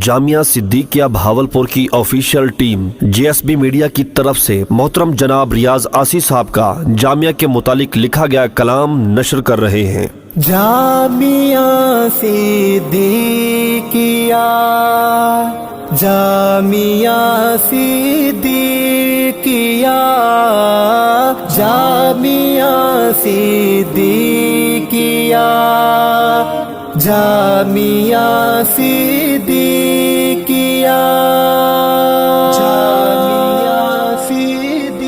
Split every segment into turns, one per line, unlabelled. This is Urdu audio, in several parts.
جامعہ صدیقیہ بھاولپور کی آفیشیل ٹیم JSB میڈیا کی طرف سے محترم جناب ریاض آسی صاحب کا جامعہ کے متعلق لکھا گیا کلام نشر کر رہے ہیں۔
جامعہ صدیقیہ، جامعہ صدیقیہ، جامعہ صدیقیہ، جامعہ صدیقیہ، جامعہ صدیقیہ،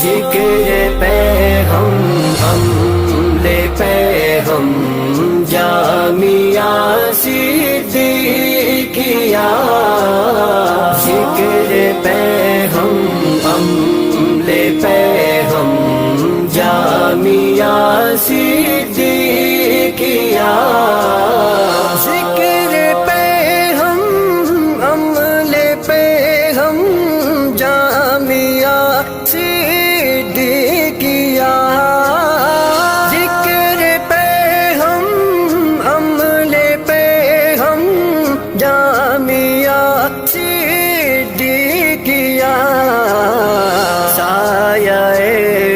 ذکر پہ ہم لے پہ ہم جامعہ صدیقیہ، ذکر پہ ہم لے پہ ہم جامعہ صدیقیہ، ذکر پہ ہم لے پہ ہم جامعہ صدیقیہ، ذکر پہ ہم لے پہ ہم جامعہ صدیقیہ، سایہ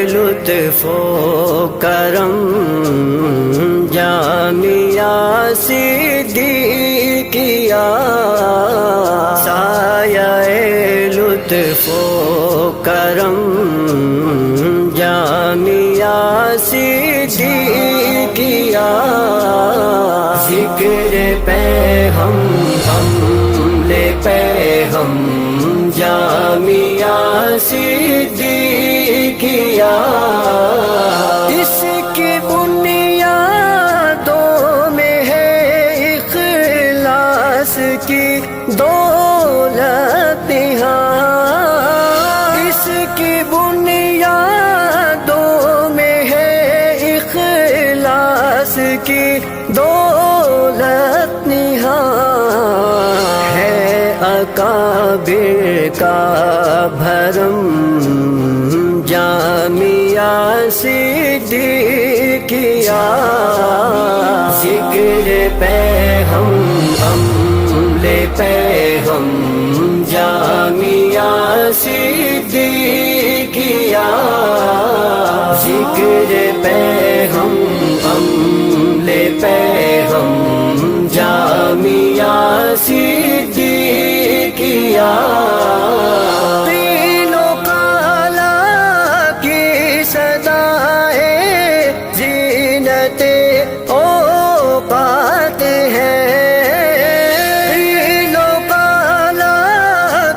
لطف و کرم جامعہ صدیقیہ، سایہ لطف و کرم جامعہ صدیقیہ، ذکر پہ ہم لے پہ ہم جامعہ صدیقیہ، اس کی بنیادوں میں ہے اخلاص کی دولت نہاں، اس کی بنیادوں میں ہے اخلاص کی دولت نہاں، ہے اکابر کا بھرم جامعہ صدیقیہ، ذکر پہ ہم لے پہ ہم جامعہ صدیقیہ، ذکر پہ ہم لے پہ ہم جامعہ صدیقیہ، تینوں کالا کی صدائیں زینت اوقات ہے، تینوں کالا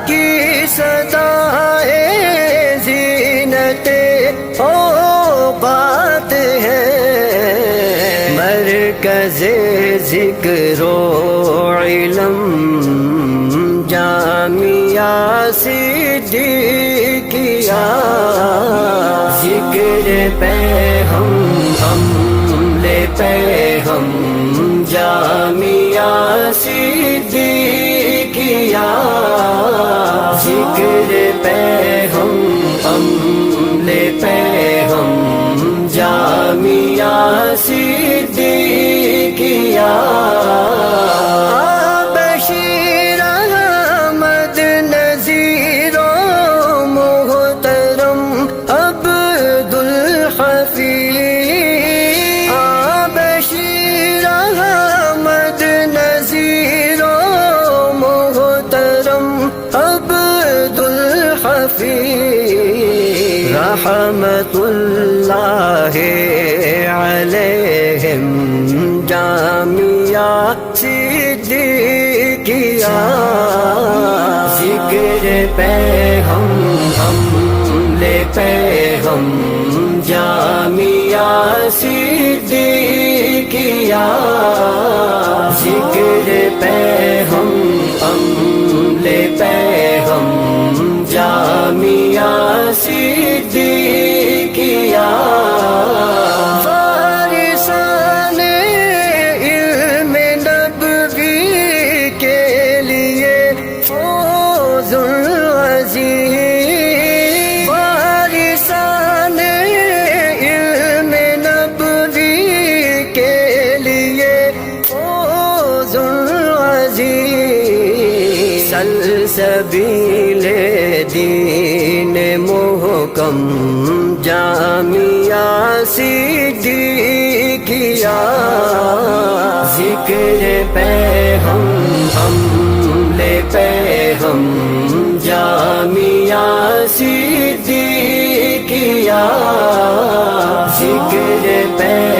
کی صدائیں زینت اوقات ہے، مرکز ذکر و علم جامعہ صدیقیہ، ذکر پہ ہم لے پہ ہم جامعہ صدیقیہ، ذکر پہ ہم لے پہ ہم جامعہ صدیقیہ، بشیر احمد نذیر و محترم عبدالحفیظ، بشیر احمد نذیر و محترم عبدالحفیظ، رحمت اللہ علیہم جامعہ صدیقیہ، ذکر پہ ہم لے پہ ہم جامعہ صدیقیہ، ذکر پہ ہم لے پہ ہم جامعہ صدیقیہ، وارثان علم نبوی کے لیے فوز عظیم، وارثان علم نبوی کے لیے فوز سلسبیل دین محکم جامعہ صدیقیہ ذکر پہ ہم حملے پہ ہم جامعہ صدیقیہ ذکر پہ